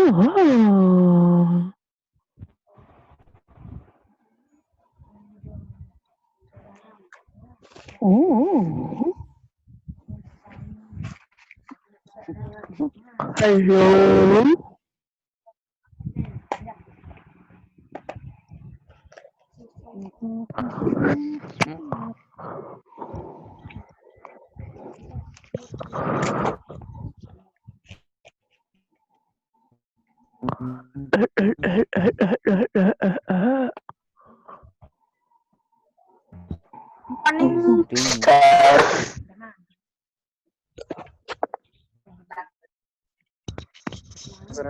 Oh. Oh. Hello. Morning, Evening. sir.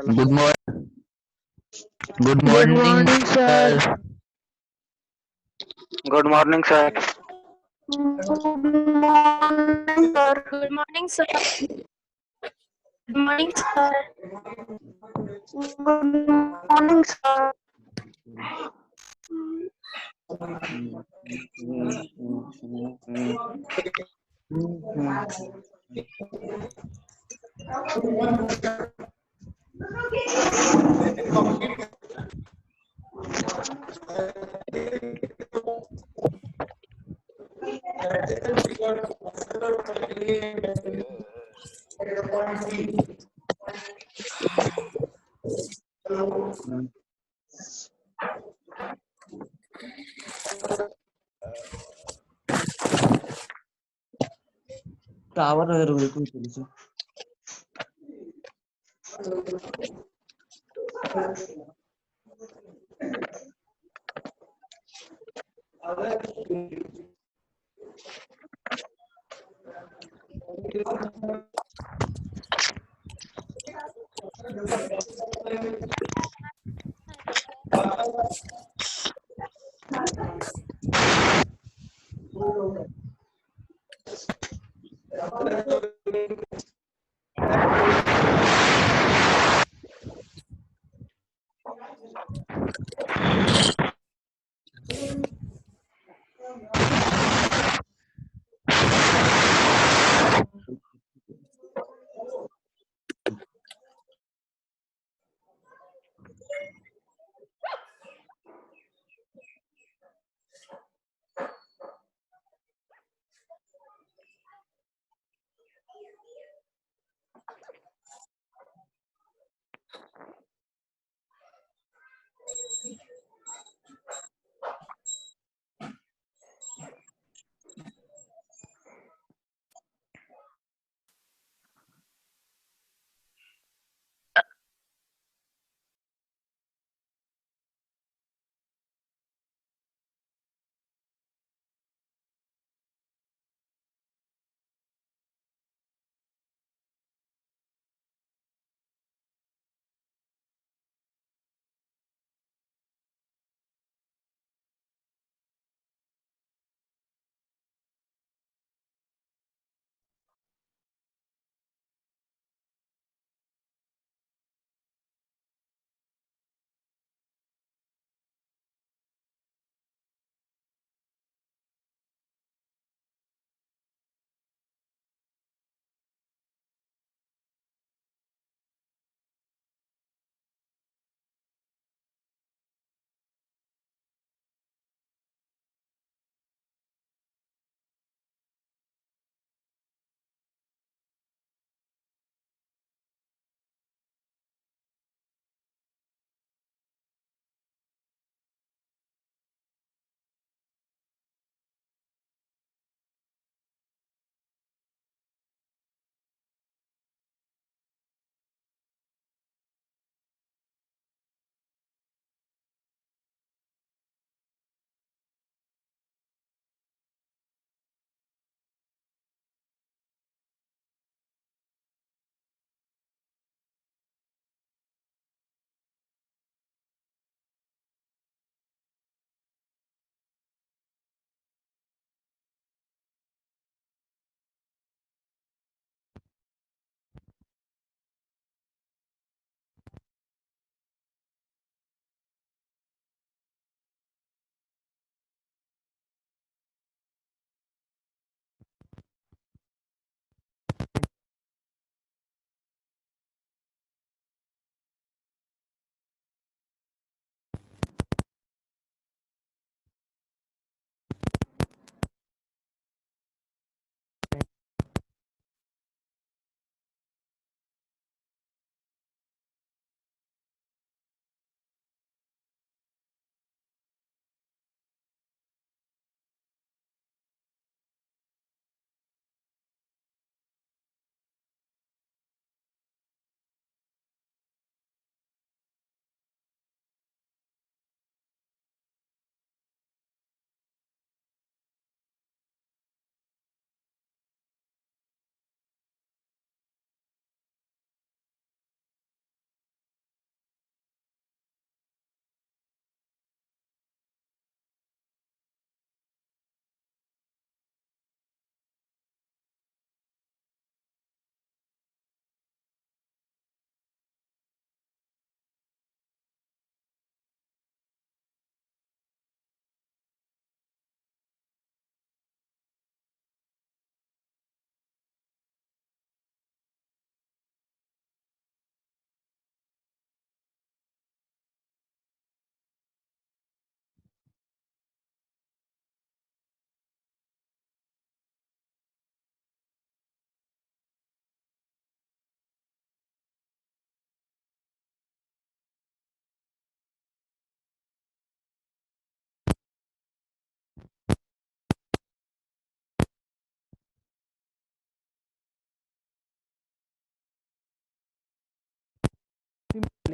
Good morning. Good Good morning, morning, sir. sir. Good morning, sir. Good morning, sir. Good morning, sir. Good morning, sir. Tower अगर हुए कोई थोड़ी सी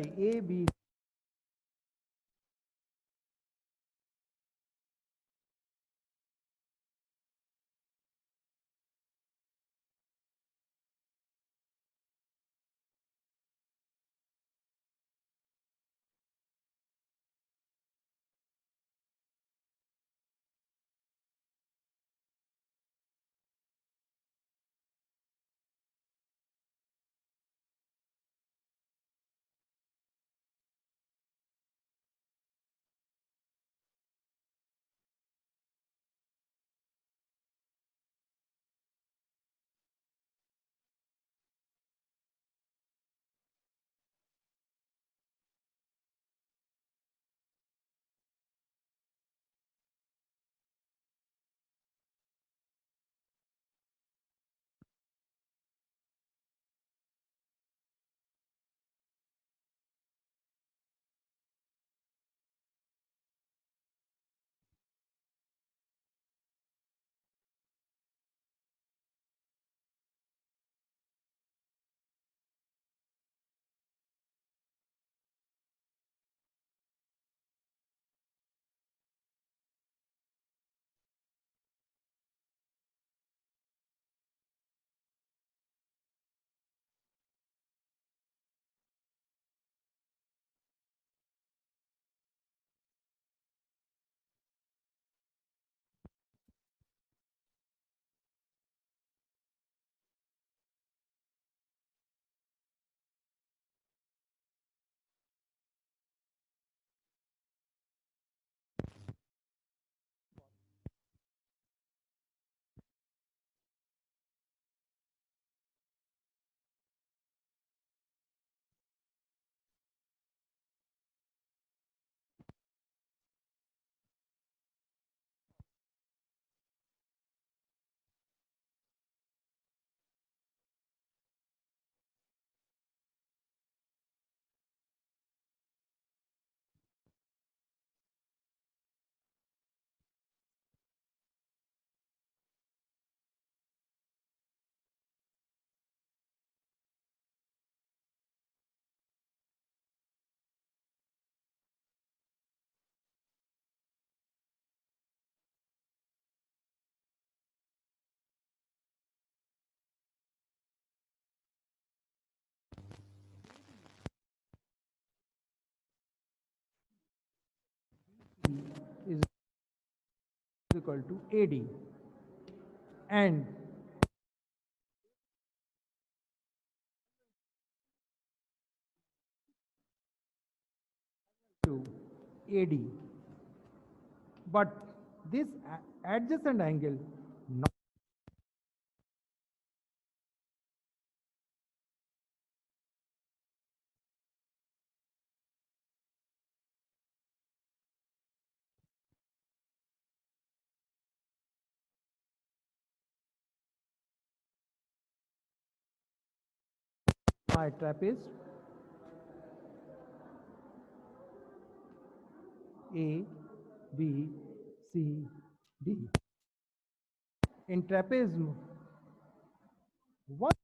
Similarly, AB is equal to AD and to AD. But this adjacent angle not my trapeze A, B, C, D. In trapezium, what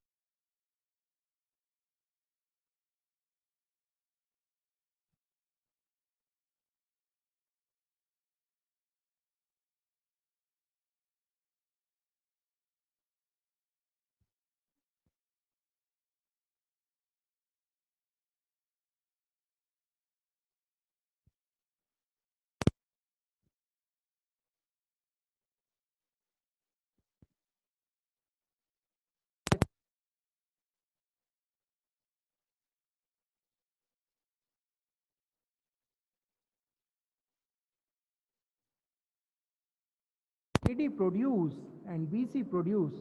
AD produce and BC produce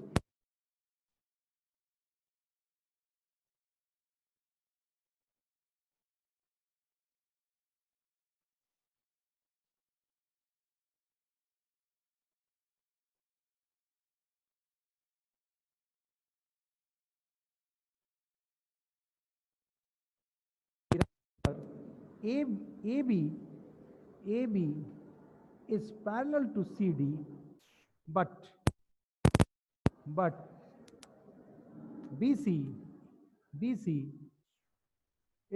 A, AB, AB is parallel to CD, but BC, BC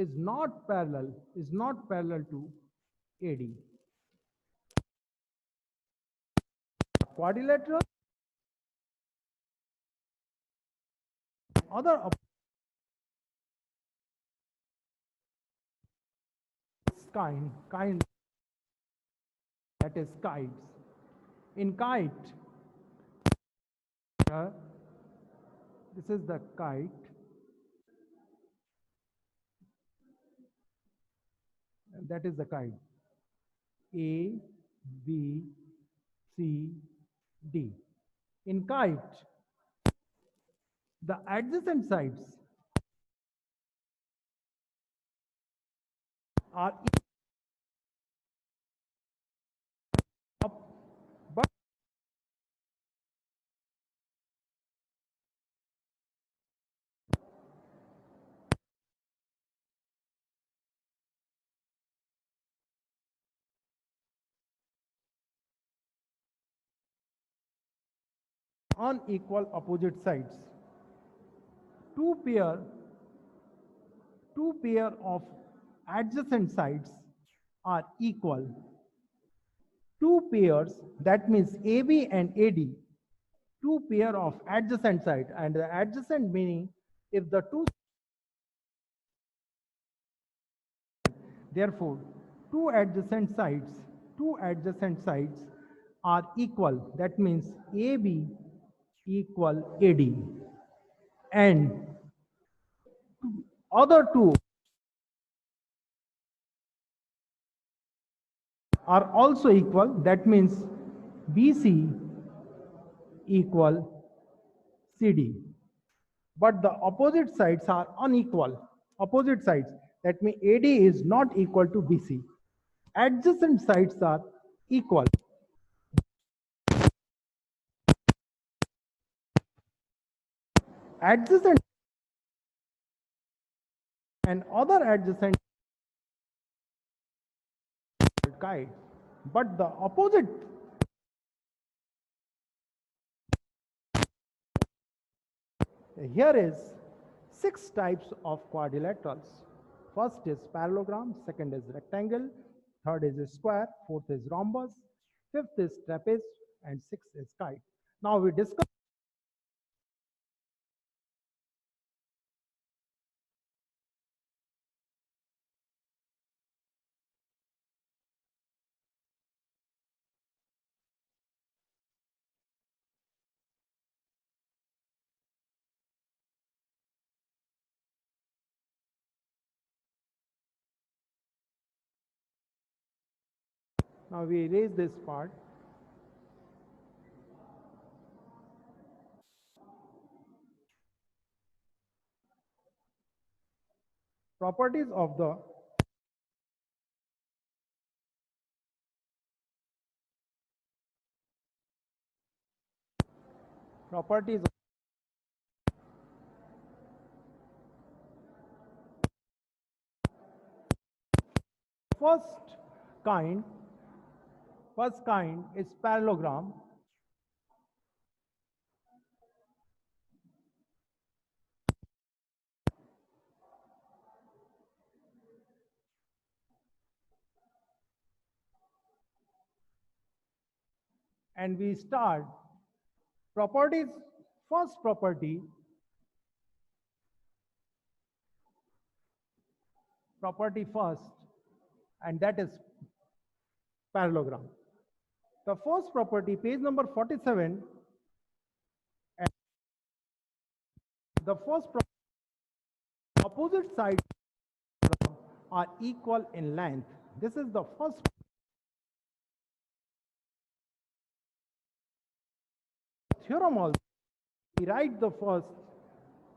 is not parallel to AD. Quadrilateral other kind that is kites. In kite, this is the kite, and that is the kite. A, B, C, D. In kite, the adjacent sides are up, but unequal opposite sides. Two pair of adjacent sides are equal. Two pairs, that means AB and AD, two pair of adjacent sides, and the adjacent meaning if the therefore two adjacent sides are equal, that means AB equal AD, and other two are also equal, that means BC equal CD. But the opposite sides are unequal. Opposite sides, that means AD is not equal to BC. Adjacent sides are equal. Adjacent and other adjacent kite, but the opposite here is 6 types of quadrilaterals. First is parallelogram, second is rectangle, third is a square, fourth is rhombus, fifth is trapeze, and sixth is kite. Now we discuss now we erase this part. Properties of the properties first kind is parallelogram. And we start properties. First property first, and that is parallelogram. The first property, page number 47, and the first opposite sides are equal in length. This is the first theorem. Also, we write the first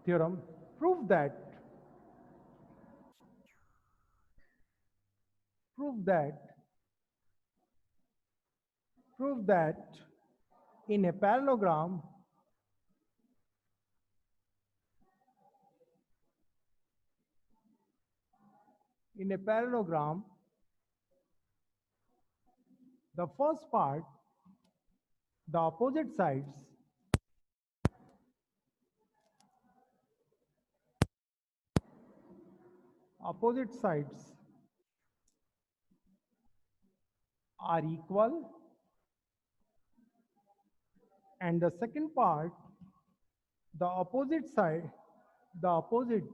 theorem. Prove that in a parallelogram the first part, the opposite sides opposite sides are equal, and the second part, the opposite side, the opposite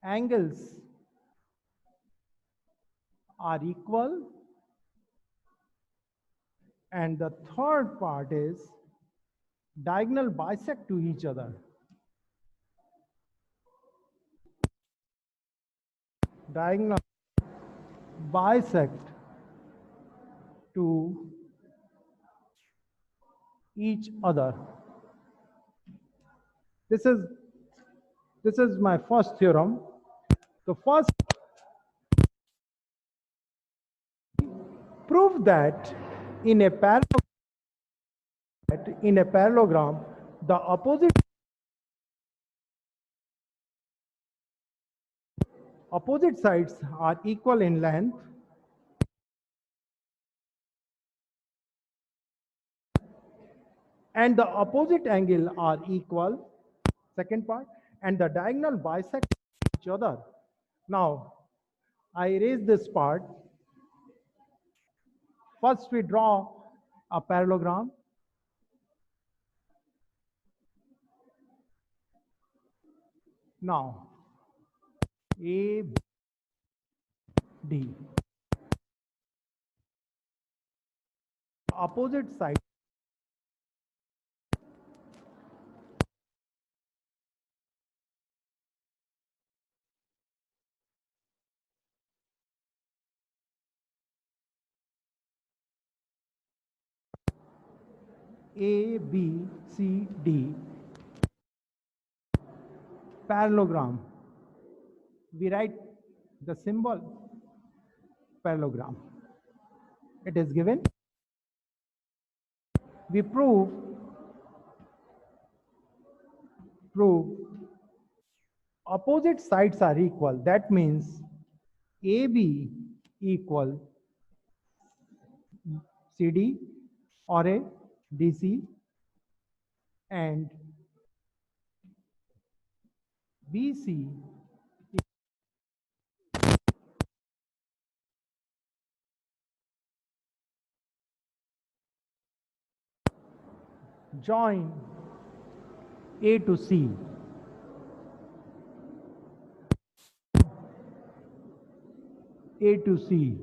angles are equal, and the third part is diagonal bisect to each other. Diagonal bisect to each other. This is my first theorem. The first, prove that in a parallelogram the opposite sides are equal in length, and the opposite angle are equal, second part, and the diagonal bisect each other. Now I erase this part. First we draw a parallelogram. Now A, D. Opposite side A, B, C, D, parallelogram. We write the symbol parallelogram. It is given. We prove opposite sides are equal. That means AB equal CD or a DC, and BC join A to C. A to C.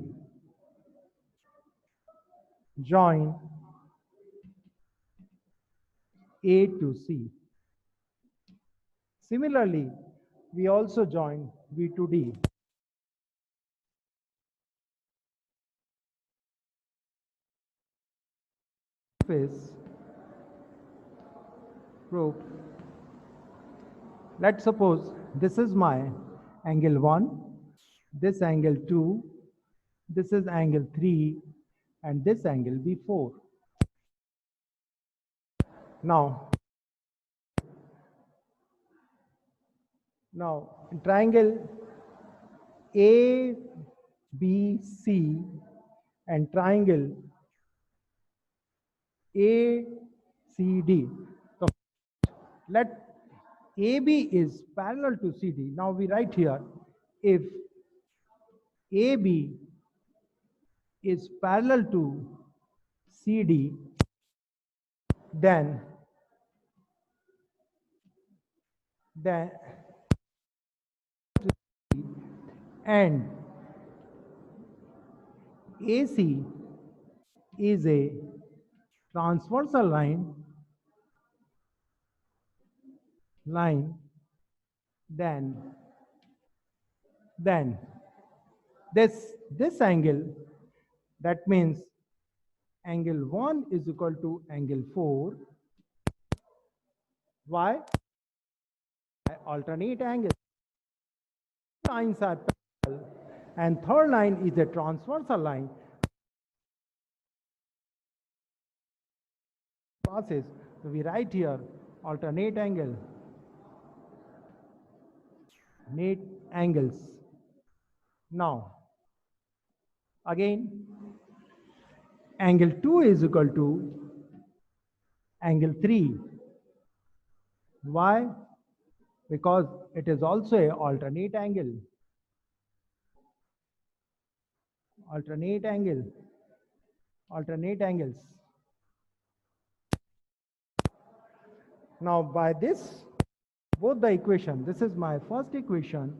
Join A to C. Similarly, we also join B to D. Is proof. Let's suppose this is my angle 1, this angle 2, this is angle 3, and this angle B4. Now triangle ABC and triangle ACD. So let AB is parallel to CD. Now we write here, if AB is parallel to CD, then and AC is a transversal line, then this angle, that means angle 1 is equal to angle 4. Why? By alternate angles. Lines are parallel, and third line is a transversal line. Passes. So we write here alternate angle. Alternate angles. Now again, angle 2 is equal to angle 3. Why? Because it is also a alternate angle. Alternate angle. Alternate angles. Now by this, both the equation, this is my first equation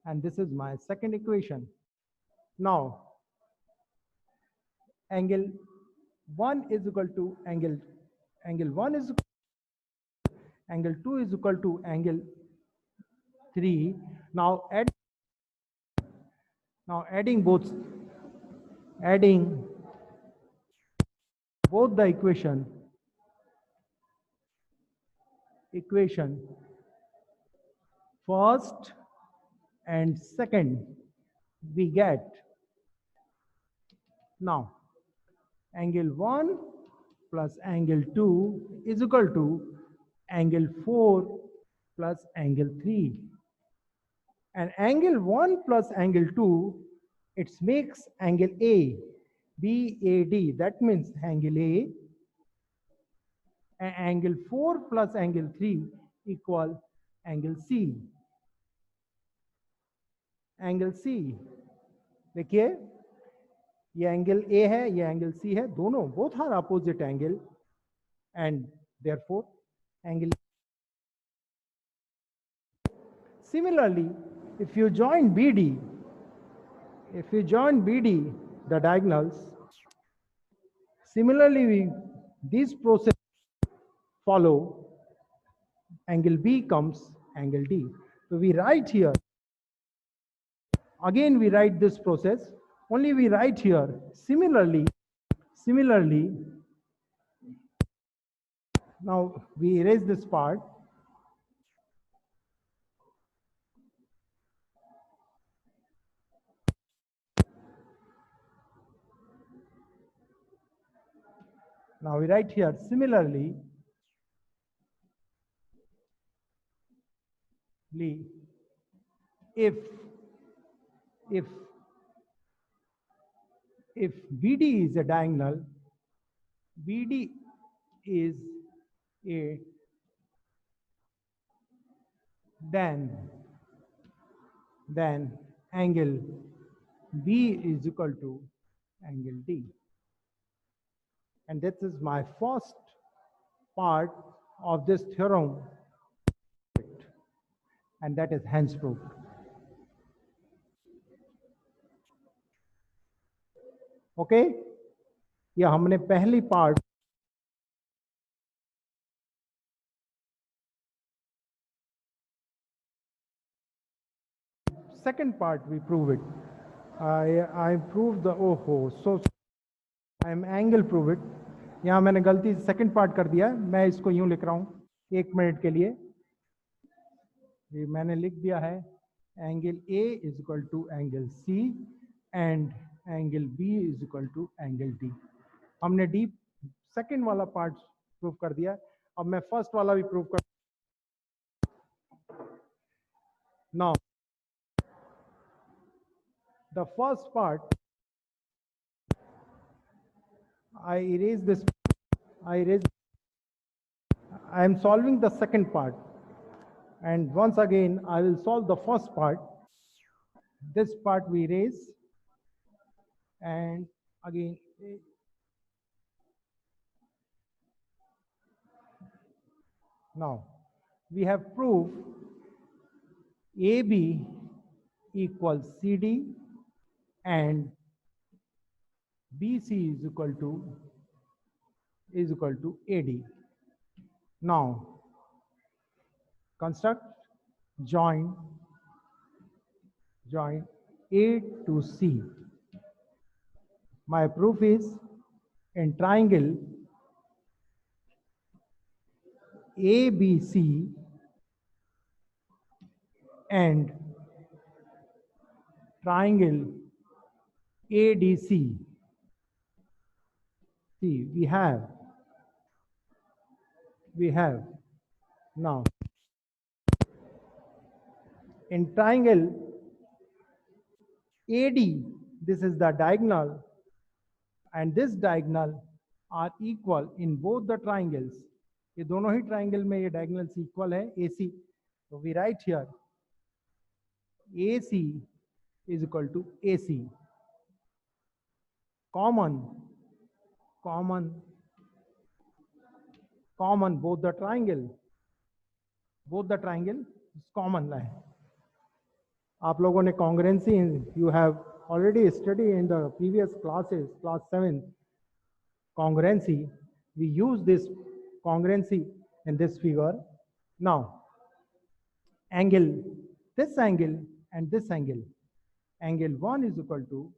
and this is my second equation. Now, angle 1 is equal to angle 1 is angle 2 is equal to angle 3. Now adding both the equation first and second, we get now angle 1 plus angle 2 is equal to angle 4 plus angle 3. And angle 1 plus angle 2, it makes angle A, BAD. That means angle A. And angle 4 plus angle 3 equal angle C. Angle C. देखिए ये angle A है, ये angle C है, दोनों both are opposite angle and therefore angle. Similarly, if you join BD, the diagonals, similarly these process follow, angle B comes angle D. So we write here, again we write this process, only we write here, similarly, now we erase this part. Now we write here, similarly, if BD is a diagonal, BD is a, then angle B is equal to angle D. And this is my first part of this theorem, and that is hence proved. Okay, ये हमने पहली part second part we prove it. I proved the so I am angle prove it. यहाँ मैंने गलती से second part कर दिया, मैं इसको यूं लिख रहा हूँ 1 मिनट के लिए. ये मैंने लिख दिया है angle A is equal to angle C and angle B is equal to angle D. हमने D second वाला part prove कर दिया, अब मैं first वाला भी prove कर. Now the first part, I erase this, I am solving the second part, and once again I will solve the first part. This part we erase, and again now we have proved AB equals CD and BC is equal to AD. Now construct join A to C. My proof is in triangle ABC and triangle ADC. See, we have now in triangle AD, this is the diagonal, and this diagonal are equal in both the triangles. ये दोनों ही triangle में ये diagonals equal है AC, तो we write here AC is equal to AC. Common both the triangle is common है. आप लोगों ने congruency you have already studied in the previous classes, class 7 congruency. We use this congruency in this figure. Now angle, this angle and this angle, angle 1 is equal to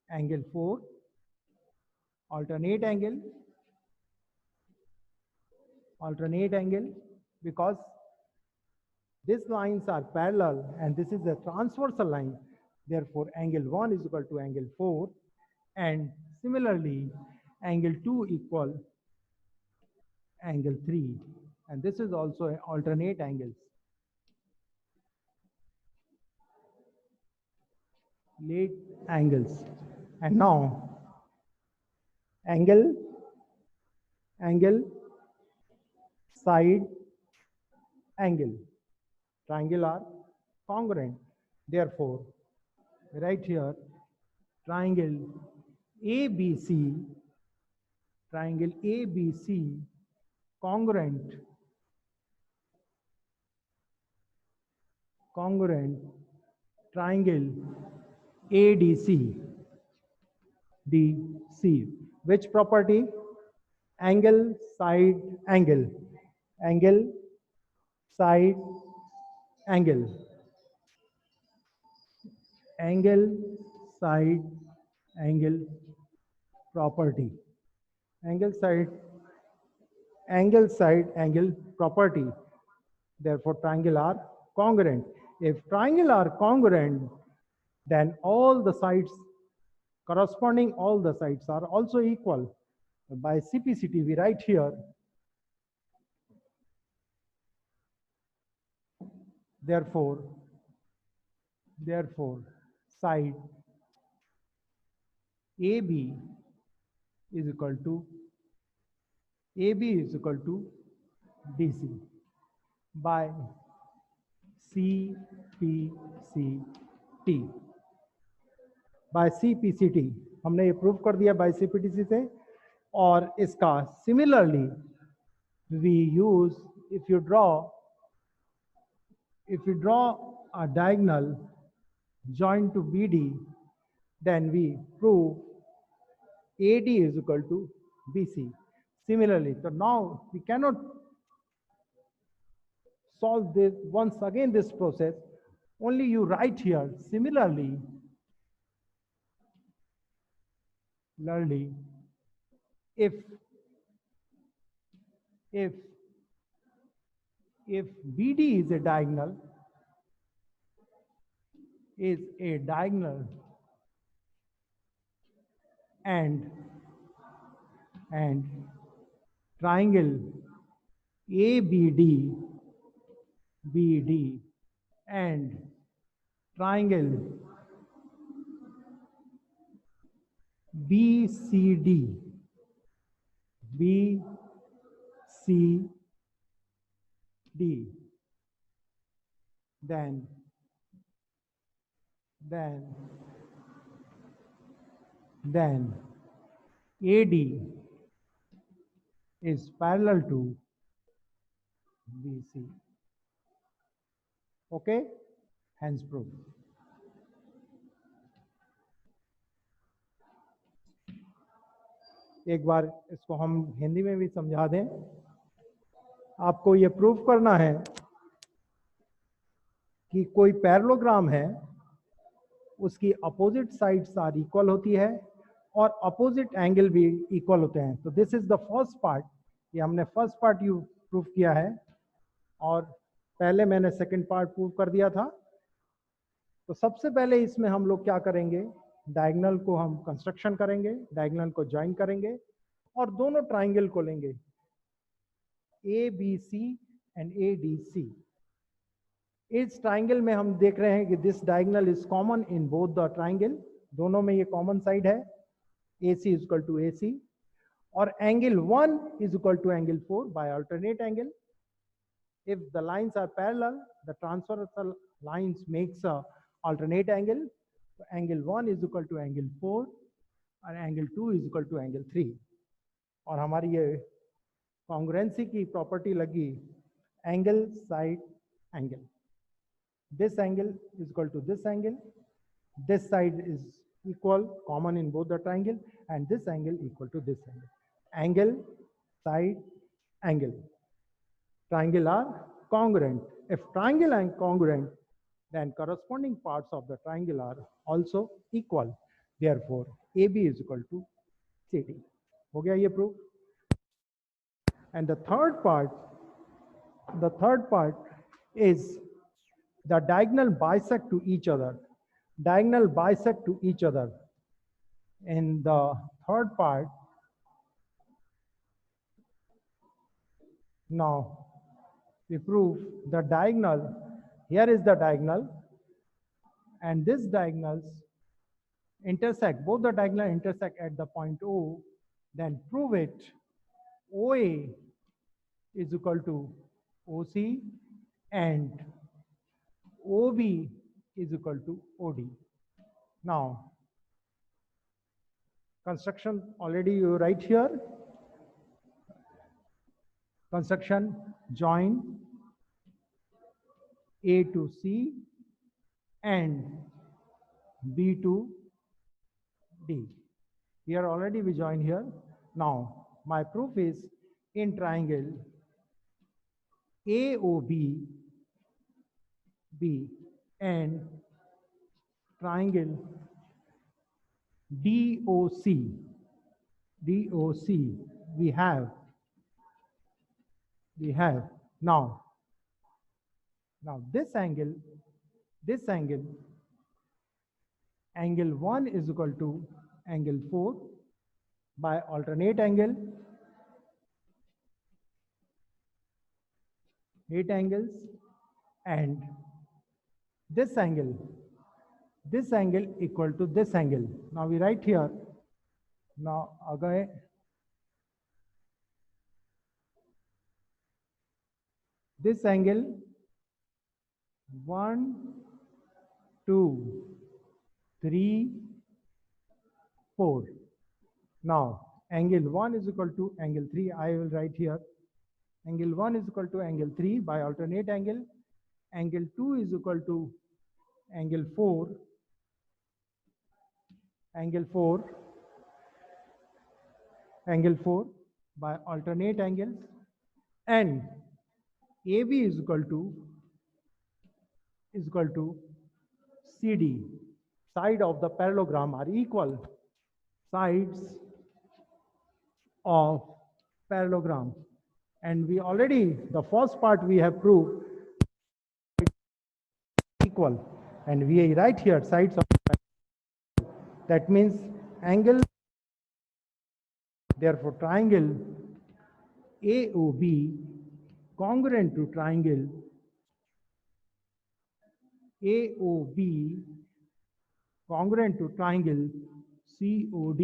angle 4, alternate angle, because these lines are parallel and this is a transversal line. Therefore, angle 1 is equal to angle 4, and similarly, angle 2 equal angle 3, and this is also an alternate angles. Late angles. And now angle, side, angle, triangle are congruent. Therefore, right here, triangle ABC, congruent triangle ADC, which property? Angle, side, angle, side, angle, side, angle property, angle, side, angle property. Therefore, triangle are congruent. If triangle are congruent, then all the sides corresponding, all the sides are also equal. By CPCT, we write here, therefore side AB is equal to DC by CPCT. By CPCT हमने ये proof कर दिया by CPCT से. और इसका similarly we use, if you draw a diagonal joined to BD, then we prove AD is equal to BC. Similarly, so now we cannot solve this once again, this process. Only you write here, similarly, if BD is a diagonal, and triangle ABD and triangle BCD then AD is parallel to BC. Okay, hence proof. एक बार इसको हम हिंदी में भी समझा दें. आपको ये proof करना है कि कोई पैरेललोग्राम है, उसकी अपोजिट साइड्स आर इक्वल होती है और अपोजिट एंगल भी इक्वल होते हैं. तो this is the first part. ये हमने फर्स्ट पार्ट यू प्रूफ किया है और पहले मैंने सेकंड पार्ट प्रूफ कर दिया था. तो सबसे पहले इसमें हम लोग क्या करेंगे, डायगोनल को हम कंस्ट्रक्शन करेंगे, डायगोनल को ज्वाइन करेंगे और दोनों ट्राइंगल को लेंगे ABC एंड ADC. इस ट्राइंगल में हम देख रहे हैं कि this diagonal is common in both the triangle. दोनों में ये कॉमन साइड है. AC is equal to AC or angle 1 is equal to angle 4 by alternate angle. If the lines are parallel, the transversal lines makes a alternate angle. So angle 1 is equal to angle 4 and angle 2 is equal to angle 3. और हमारी ये congruency की property लगी angle side angle. This angle is equal to this angle. This side is equal, common in both the triangle, and this angle equal to this angle. Angle, side, angle. Triangle are congruent. If triangle are congruent, then corresponding parts of the triangle are also equal. Therefore, AB is equal to CD. हो गया ये proof? And the third part is the diagonal bisect to each other. Diagonal bisect to each other. In the third part, now we prove the diagonal. Here is the diagonal, and this diagonals intersect. Both the diagonal intersect at the point O. Then prove it. OA is equal to OC and OB is equal to OD. Now, construction already you write here. Construction join A to C and B to D. Here already we join here. Now, my proof is in triangle AOB B and triangle DOC we have now this angle angle 1 is equal to angle 4 by alternate angle, 8 angles, and this angle equal to this angle. Now we write here. Now again, this angle 1, 2, 3, 4. Now angle 1 is equal to angle 3. I will write here. Angle 1 is equal to angle 3 by alternate angle. Angle 2 is equal to angle 4. Angle 4 by alternate angles, and AB is equal to CD. Side of the parallelogram are equal. Sides of parallelogram, and we already the first part we have proved equal, and we write here sides of that means angle. Therefore, triangle AOB congruent to triangle AOB congruent to triangle COD,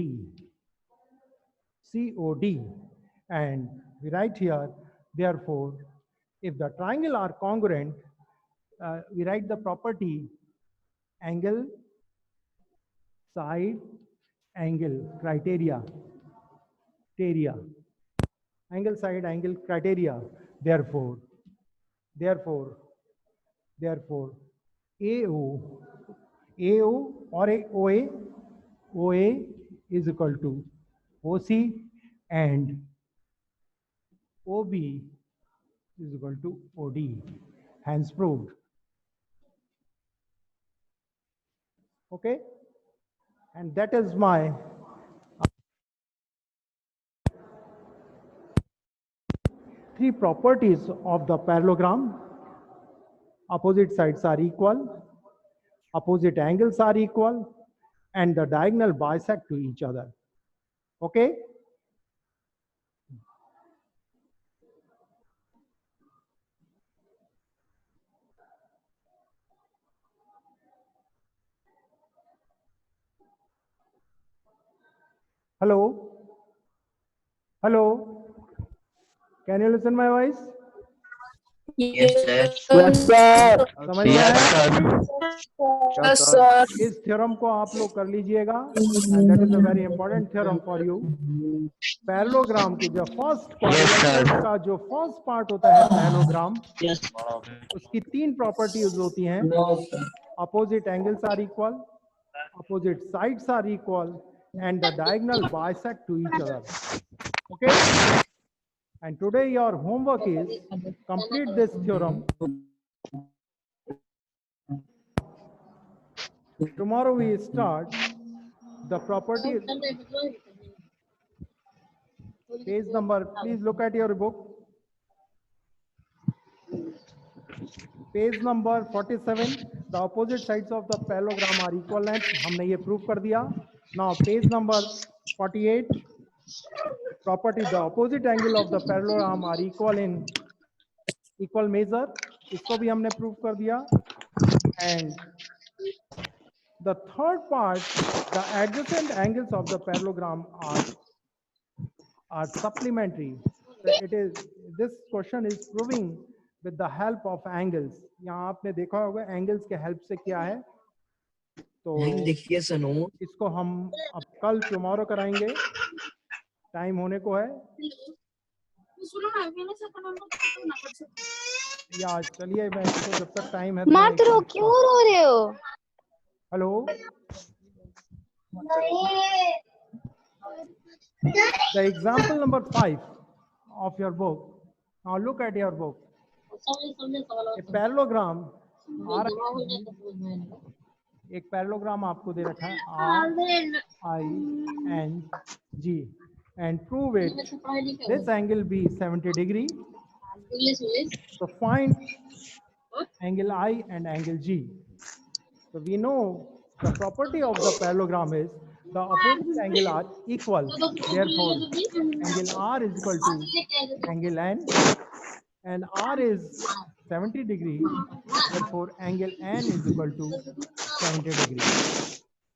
and we write here. Therefore, if the triangle are congruent, we write the property angle side angle criteria. Angle side angle criteria. Therefore AO or OA is equal to OC and OB is equal to OD. Hence proved. Okay, and that is my three properties of the parallelogram. Opposite sides are equal, opposite angles are equal, and the diagonal bisect to each other. Okay? Hello? Hello, can you listen my voice? Yes, sir. Yes, sir. समझ में Yes, आया? sir. Yes, sir. इस theorem को आप लोग कर लीजिएगा, and that is a very important theorem for you. Parallelogram की जो फर्स्ट क्वाड्रिलेटरल का जो फर्स्ट पार्ट होता है पैरेललोग्राम, उसकी तीन प्रॉपर्टीज होती हैं. Opposite angles are equal, opposite sides are equal, and the diagonal bisect to each other. Okay? And today your homework is complete this theorem. Tomorrow we start the property. Page number, please look at your book. Page number 47. The opposite sides of the parallelogram are equal length. हमने ये prove कर दिया. Now page number 48. Property: the opposite angle of the parallelogram are equal in equal measure. इसको भी हमने prove कर दिया. And the third part, the adjacent angles of the parallelogram are supplementary. So it is, this question is proving with the help of angles. यहाँ आपने देखा होगा angles के help से क्या है. तो देखिए सनो. इसको हम अब कल tomorrow कराएंगे. टाइम होने को है. या चलिए मैं इसको जब तक टाइम है. मत रो, क्यों रो रहे हो? Hello. The example number 5 of your book. Now look at your book. A parallelogram. एक पैरेललोग्राम आपको दे रखा है R, I and G, and prove it. This angle be 70 degree. So find angle I and angle G. So we know the property of the parallelogram is the opposite angle are equal. Therefore, angle R is equal to angle N, and R is 70 degree. Therefore, angle N is equal to 70 degree.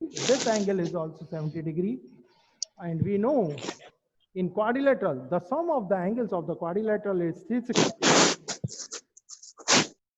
This angle is also 70 degree, and we know in quadrilateral the sum of the angles of the quadrilateral is 360.